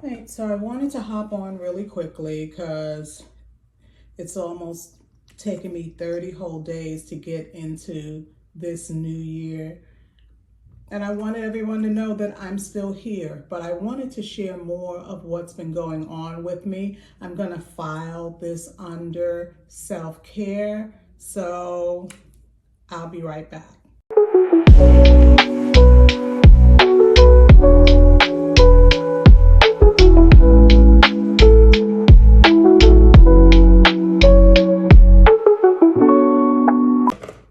Right, so I wanted to hop on really quickly because it's almost taken me 30 whole days to get into this new year. And I wanted everyone to know that I'm still here, but I wanted to share more of what's been going on with me. I'm going to file this under self-care, so I'll be right back.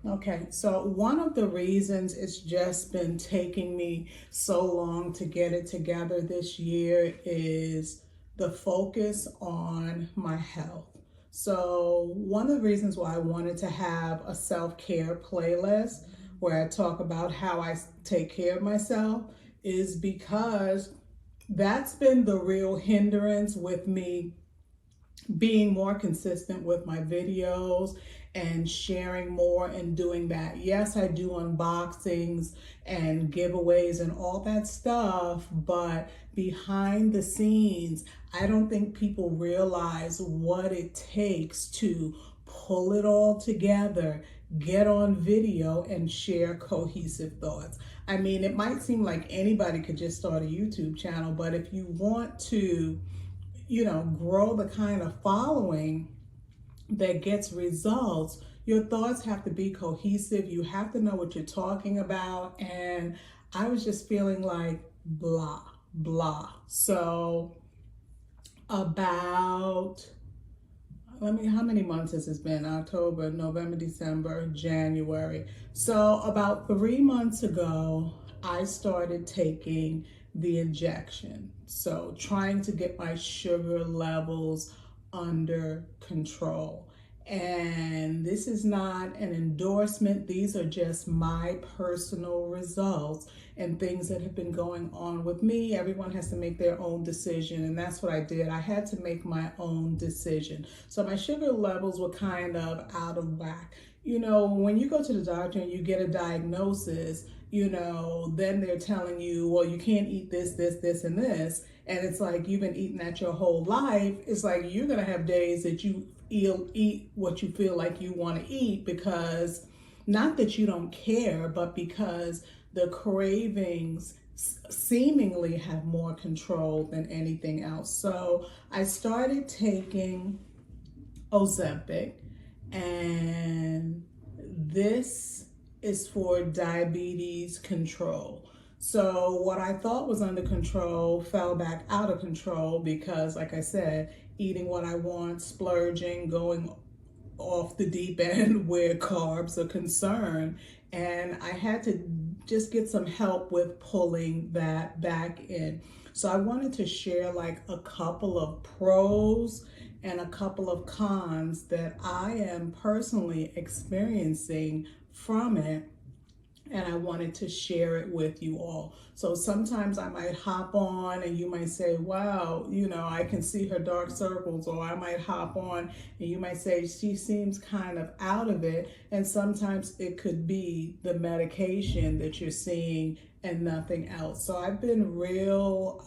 Okay, so one of the reasons it's just been taking me so long to get it together this year is the focus on my health. So one of the reasons why I wanted to have a self-care playlist where I talk about how I take care of myself is because that's been the real hindrance with me being more consistent with my videos and sharing more and doing that. Yes, I do unboxings and giveaways and all that stuff, but behind the scenes, I don't think people realize what it takes to pull it all together, get on video, and share cohesive thoughts. I mean, it might seem like anybody could just start a YouTube channel, but if you want to grow the kind of following that gets results, your thoughts have to be cohesive. You have to know what you're talking about. And I was just feeling like blah, blah. So about, how many months has this been? October, November, December, January. So about 3 months ago, I started taking the injection. So trying to get my sugar levels under control. And this is not an endorsement. These are just my personal results and things that have been going on with me. Everyone has to make their own decision, and that's what I did. I had to make my own decision. So my sugar levels were kind of out of whack. When you go to the doctor and you get a diagnosis, then they're telling you, well, you can't eat this, this, this, and this. And it's like, you've been eating that your whole life. It's like, you're going to have days that you eat what you feel like you want to eat, because not that you don't care, but because the cravings seemingly have more control than anything else. So I started taking Ozempic, and this is for diabetes control. So what I thought was under control fell back out of control because, like I said, eating what I want, splurging, going off the deep end where carbs are concerned. And I had to just get some help with pulling that back in. So I wanted to share like a couple of pros and a couple of cons that I am personally experiencing from it, and I wanted to share it with you all. So sometimes I might hop on and you might say, wow, I can see her dark circles, or I might hop on and you might say, she seems kind of out of it. And sometimes it could be the medication that you're seeing and nothing else. So I've been real,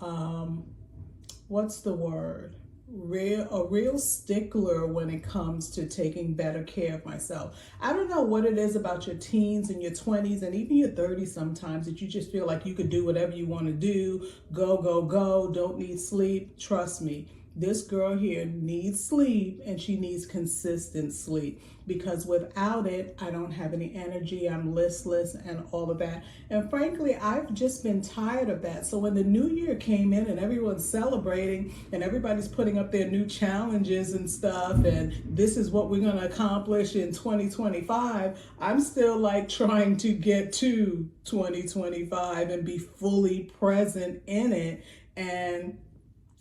what's the word? A real stickler when it comes to taking better care of myself. I don't know what it is about your teens and your 20s and even your 30s sometimes that you just feel like you could do whatever you want to do, go, go, go, don't need sleep. Trust me, this girl here needs sleep, and she needs consistent sleep, because without it, I don't have any energy, I'm listless and all of that. And frankly, I've just been tired of that. So when the new year came in and everyone's celebrating and everybody's putting up their new challenges and stuff, and this is what we're going to accomplish in 2025, I'm still like trying to get to 2025 and be fully present in it. And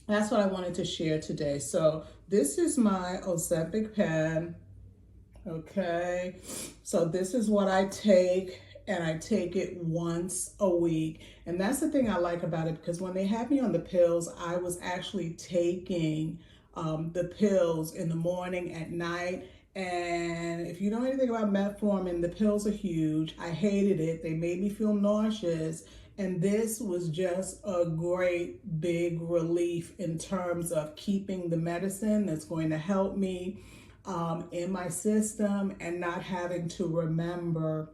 that's what I wanted to share today. So this is my Ozempic pen. Okay, so this is what I take, and I take it once a week. And that's the thing I like about it, because when they had me on the pills, I was actually taking the pills in the morning, at night. And if you know anything about metformin, the pills are huge. I hated it. They made me feel nauseous. And this was just a great big relief in terms of keeping the medicine that's going to help me in my system and not having to remember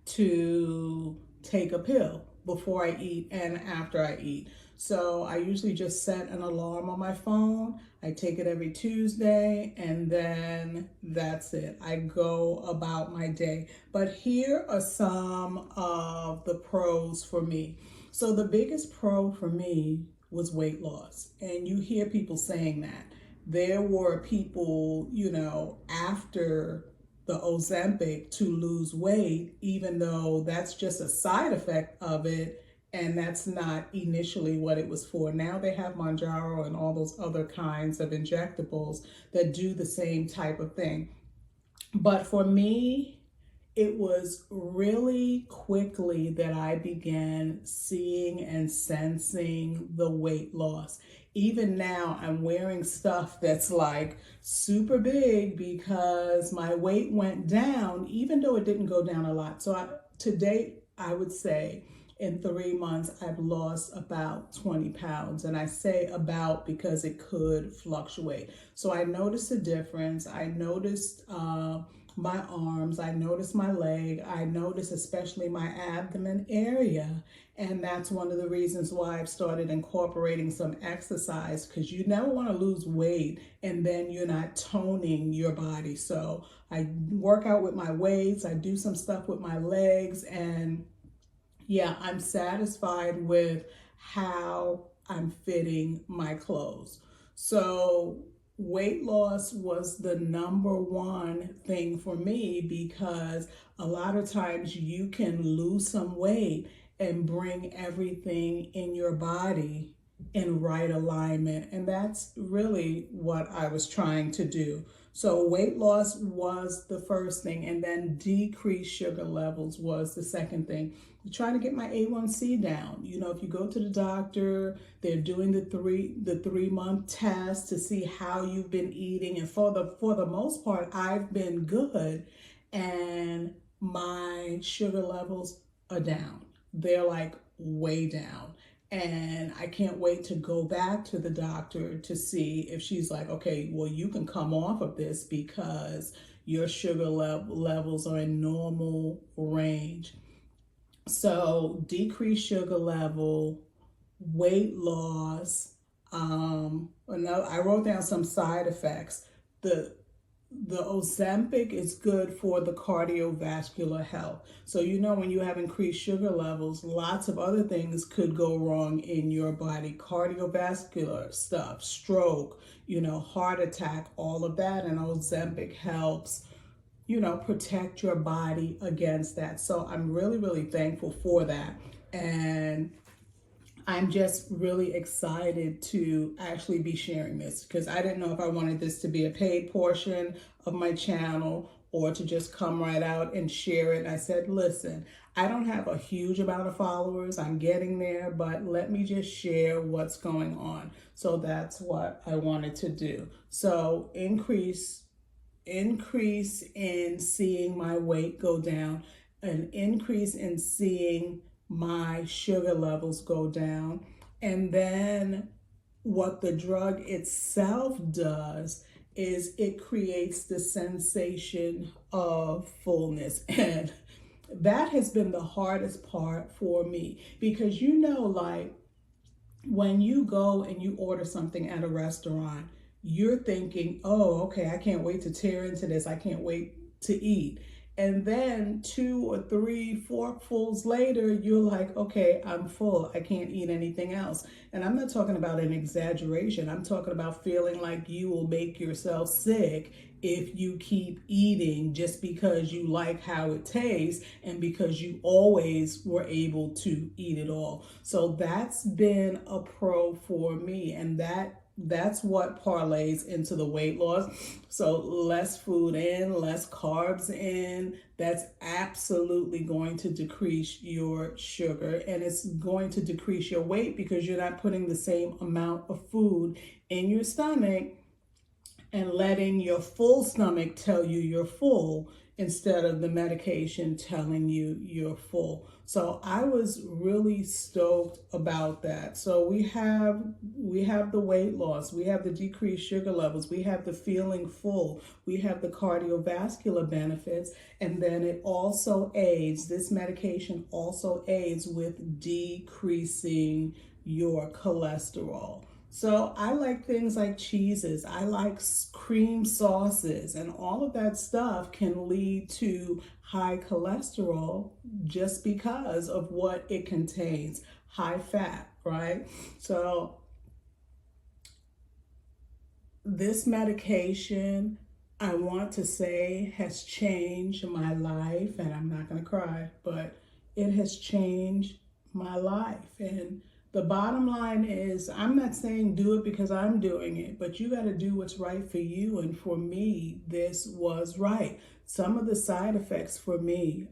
to take a pill before I eat and after I eat. So I usually just set an alarm on my phone. I take it every Tuesday, and then that's it. I go about my day. But here are some of the pros for me. So the biggest pro for me was weight loss. And you hear people saying that. There were people, after the Ozempic to lose weight, even though that's just a side effect of it, and that's not initially what it was for. Now they have Mounjaro and all those other kinds of injectables that do the same type of thing. But for me, it was really quickly that I began seeing and sensing the weight loss. Even now, I'm wearing stuff that's like super big because my weight went down, even though it didn't go down a lot. So to date, I would say in 3 months, I've lost about 20 pounds. And I say about because it could fluctuate. So I noticed a difference. I noticed my arms, I noticed my leg, I noticed especially my abdomen area. And that's one of the reasons why I've started incorporating some exercise, because you never want to lose weight and then you're not toning your body. So I work out with my weights, I do some stuff with my legs, and yeah, I'm satisfied with how I'm fitting my clothes. So weight loss was the number one thing for me, because a lot of times you can lose some weight and bring everything in your body in right alignment. And that's really what I was trying to do. So weight loss was the first thing, and then decreased sugar levels was the second thing. Trying to get my A1C down. If you go to the doctor, they're doing the 3 month test to see how you've been eating, and for the most part, I've been good, and my sugar levels are down. They're like way down. And I can't wait to go back to the doctor to see if she's like, okay, well, you can come off of this because your sugar levels are in normal range. So decreased sugar level, weight loss. I wrote down some side effects. The Ozempic is good for the cardiovascular health. So when you have increased sugar levels, lots of other things could go wrong in your body. Cardiovascular stuff, stroke, heart attack, all of that. And Ozempic helps protect your body against that. So I'm really, really thankful for that. And I'm just really excited to actually be sharing this, because I didn't know if I wanted this to be a paid portion of my channel or to just come right out and share it. And I said, listen, I don't have a huge amount of followers. I'm getting there, but let me just share what's going on. So that's what I wanted to do. So increase in seeing my weight go down, an increase in seeing my sugar levels go down. And then what the drug itself does is it creates the sensation of fullness. And that has been the hardest part for me, because like when you go and you order something at a restaurant, you're thinking, oh, okay, I can't wait to tear into this. I can't wait to eat. And then 2 or 3 forkfuls later, you're like, okay, I'm full. I can't eat anything else. And I'm not talking about an exaggeration. I'm talking about feeling like you will make yourself sick if you keep eating just because you like how it tastes and because you always were able to eat it all. So that's been a pro for me, and that's what parlays into the weight loss. So less food in, less carbs in, that's absolutely going to decrease your sugar, and it's going to decrease your weight because you're not putting the same amount of food in your stomach and letting your full stomach tell you you're full instead of the medication telling you you're full. So I was really stoked about that. So we have the weight loss, we have the decreased sugar levels, we have the feeling full, we have the cardiovascular benefits, and then it also aids, this medication also aids with decreasing your cholesterol. So I like things like cheeses, I like cream sauces, and all of that stuff can lead to high cholesterol just because of what it contains, high fat, right? So this medication, I want to say, has changed my life, and I'm not going to cry, but it has changed my life. And the bottom line is, I'm not saying do it because I'm doing it, but you got to do what's right for you. And for me, this was right. Some of the side effects for me,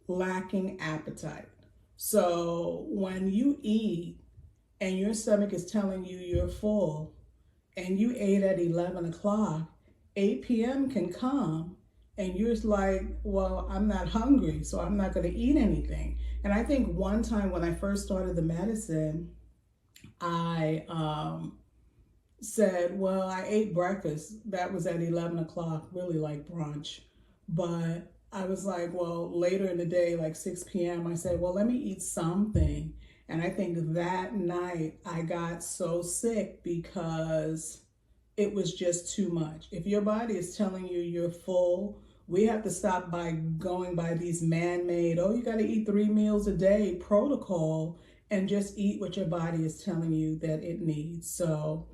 lacking appetite. So when you eat and your stomach is telling you you're full, and you ate at 11 o'clock, 8 p.m. can come and you're just like, well, I'm not hungry, so I'm not going to eat anything. And I think one time when I first started the medicine, I said, well, I ate breakfast. That was at 11 o'clock, really like brunch. But I was like, well, later in the day, like 6 p.m., I said, well, let me eat something. And I think that night I got so sick because it was just too much. If your body is telling you you're full, we have to stop by going by these man-made, oh, you got to eat 3 meals a day protocol, and just eat what your body is telling you that it needs. So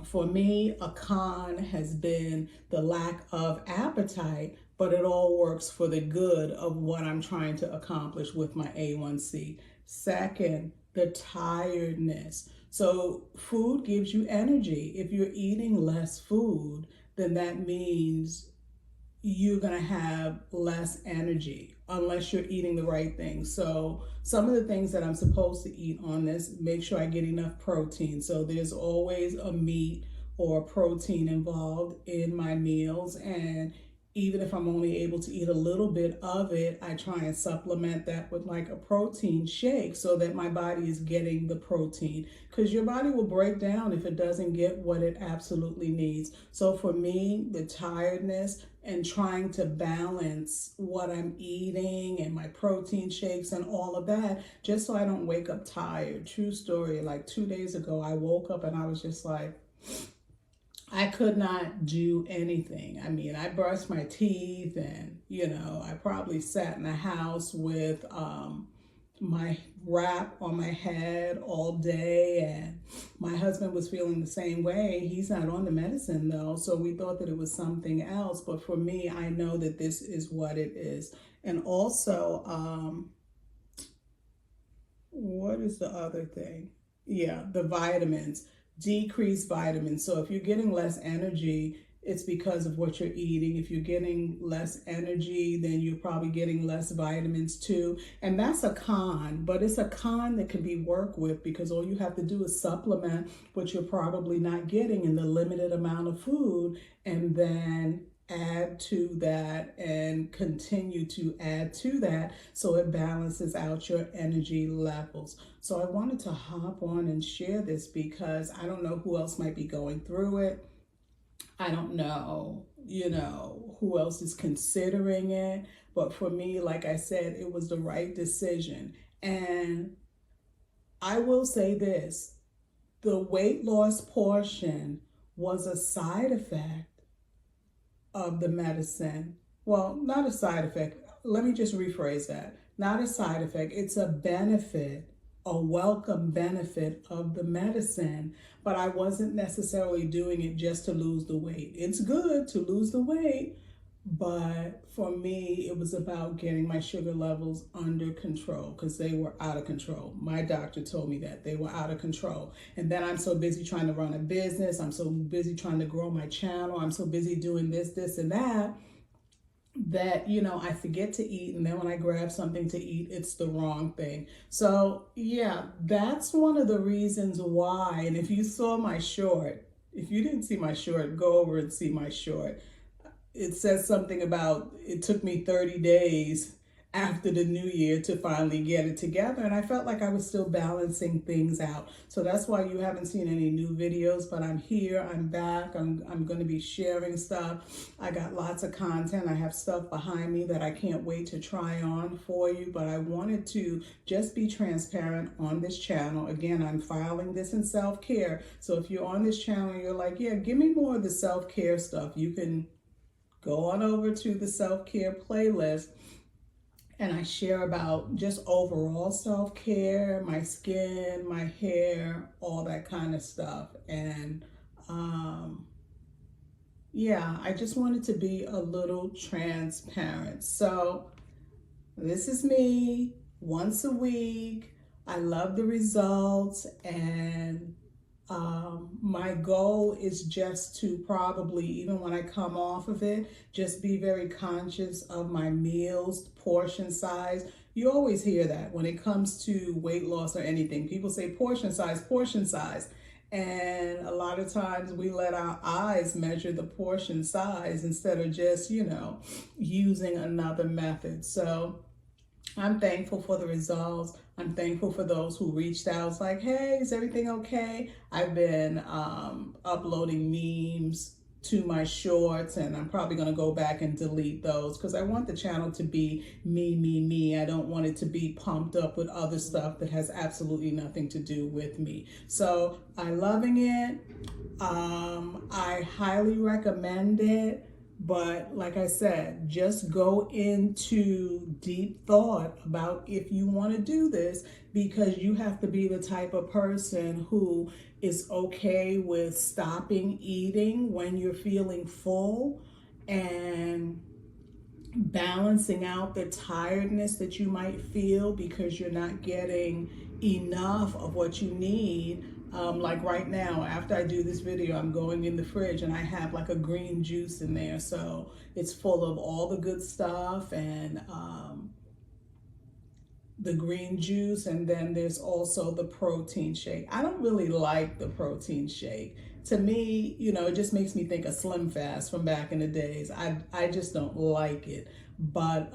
for me, a con has been the lack of appetite, but it all works for the good of what I'm trying to accomplish with my A1C. Second, the tiredness. So food gives you energy. If you're eating less food, then that means you're going to have less energy unless you're eating the right things. So some of the things that I'm supposed to eat on this, make sure I get enough protein. So there's always a meat or protein involved in my meals. And even if I'm only able to eat a little bit of it, I try and supplement that with like a protein shake so that my body is getting the protein, because your body will break down if it doesn't get what it absolutely needs. So for me, the tiredness and trying to balance what I'm eating and my protein shakes and all of that, just so I don't wake up tired. True story, like 2 days ago, I woke up and I was just like, I could not do anything. I mean, I brushed my teeth and, I probably sat in the house with my wrap on my head all day. And my husband was feeling the same way. He's not on the medicine though, so we thought that it was something else. But for me, I know that this is what it is. And also, what is the other thing? Yeah, the vitamins. Decrease vitamins. So if you're getting less energy, it's because of what you're eating. If you're getting less energy, then you're probably getting less vitamins too. And that's a con, but it's a con that can be worked with, because all you have to do is supplement what you're probably not getting in the limited amount of food, and then add to that and continue to add to that so it balances out your energy levels. So I wanted to hop on and share this because I don't know who else might be going through it. I don't know, who else is considering it. But for me, like I said, it was the right decision. And I will say this, the weight loss portion was a side effect of the medicine. Well, not a side effect. Let me just rephrase that. Not a side effect. It's a benefit, a welcome benefit of the medicine. But I wasn't necessarily doing it just to lose the weight. It's good to lose the weight, but for me, it was about getting my sugar levels under control, because they were out of control. My doctor told me that they were out of control. And then I'm so busy trying to run a business. I'm so busy trying to grow my channel. I'm so busy doing this, and that that, you know, I forget to eat, and then when I grab something to eat, it's the wrong thing. So yeah, that's one of the reasons why. And if you saw my short, if you didn't see my short, go over and see my short. It says something about it took me 30 days after the new year to finally get it together, and I felt like I was still balancing things out. So that's why you haven't seen any new videos, but I'm here, I'm back, I'm going to be sharing stuff. I got lots of content. I have stuff behind me that I can't wait to try on for you, but I wanted to just be transparent on this channel. Again, I'm filing this in self-care, so if you're on this channel and you're like, yeah, give me more of the self-care stuff, you can go on over to the self-care playlist, and I share about just overall self-care, my skin, my hair, all that kind of stuff. And yeah, I just wanted to be a little transparent. So this is me once a week. I love the results, and my goal is just to probably, even when I come off of it, just be very conscious of my meals, portion size. You always hear that when it comes to weight loss or anything. People say portion size, portion size. And a lot of times we let our eyes measure the portion size instead of just, you know, using another method. So I'm thankful for the results. I'm thankful for those who reached out. It's like, hey, is everything okay? I've been uploading memes to my shorts, and I'm probably going to go back and delete those because I want the channel to be me, me, me. I don't want it to be pumped up with other stuff that has absolutely nothing to do with me. So I'm loving it. I highly recommend it. But like I said, just go into deep thought about if you want to do this, because you have to be the type of person who is okay with stopping eating when you're feeling full and balancing out the tiredness that you might feel because you're not getting enough of what you need. Like right now, after I do this video, I'm going in the fridge and I have like a green juice in there. So it's full of all the good stuff, and the green juice, and then there's also the protein shake. I don't really like the protein shake. To me, you know, it just makes me think of Slim Fast from back in the days. I just don't like it. But,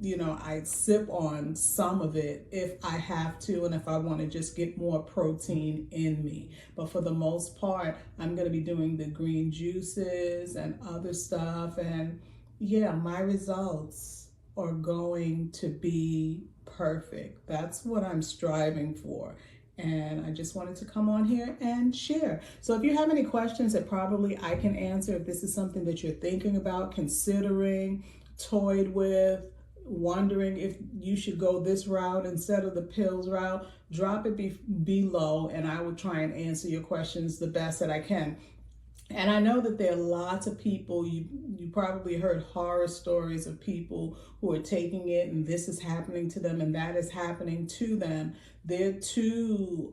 you know, I sip on some of it if I have to and if I want to just get more protein in me. But for the most part, I'm going to be doing the green juices and other stuff. And yeah, my results are going to be perfect. That's what I'm striving for. And I just wanted to come on here and share. So if you have any questions that probably I can answer, if this is something that you're thinking about, considering, toyed with, wondering if you should go this route instead of the pills route, drop it below and I will try and answer your questions the best that I can. And I know that there are lots of people, you probably heard horror stories of people who are taking it and this is happening to them and that is happening to them. There are two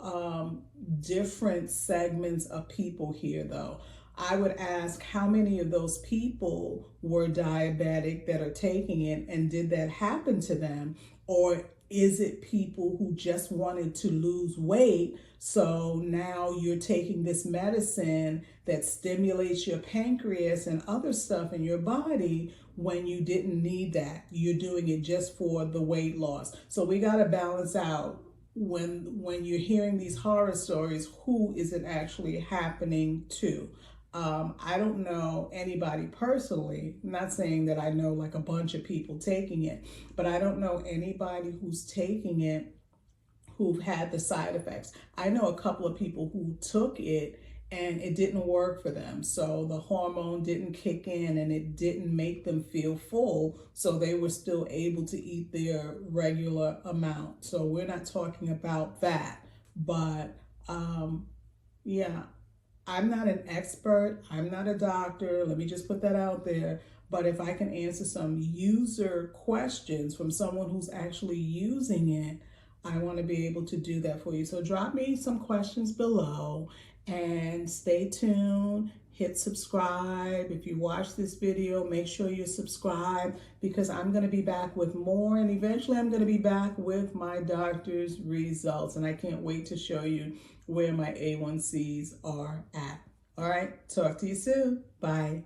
different segments of people here though. I would ask how many of those people were diabetic that are taking it, and did that happen to them? Or is it people who just wanted to lose weight? So now you're taking this medicine that stimulates your pancreas and other stuff in your body when you didn't need that. You're doing it just for the weight loss. So we got to balance out when you're hearing these horror stories, who is it actually happening to? I don't know anybody personally. I'm not saying that I know like a bunch of people taking it, but I don't know anybody who's taking it who've had the side effects. I know a couple of people who took it and it didn't work for them. So the hormone didn't kick in and it didn't make them feel full. So they were still able to eat their regular amount. So we're not talking about that. But yeah, I'm not an expert. I'm not a doctor. Let me just put that out there. But if I can answer some user questions from someone who's actually using it, I want to be able to do that for you. So drop me some questions below and stay tuned. hit subscribe. If you watch this video, make sure you subscribe, because I'm going to be back with more, and eventually I'm going to be back with my doctor's results, and I can't wait to show you where my A1Cs are at. All right, talk to you soon. Bye.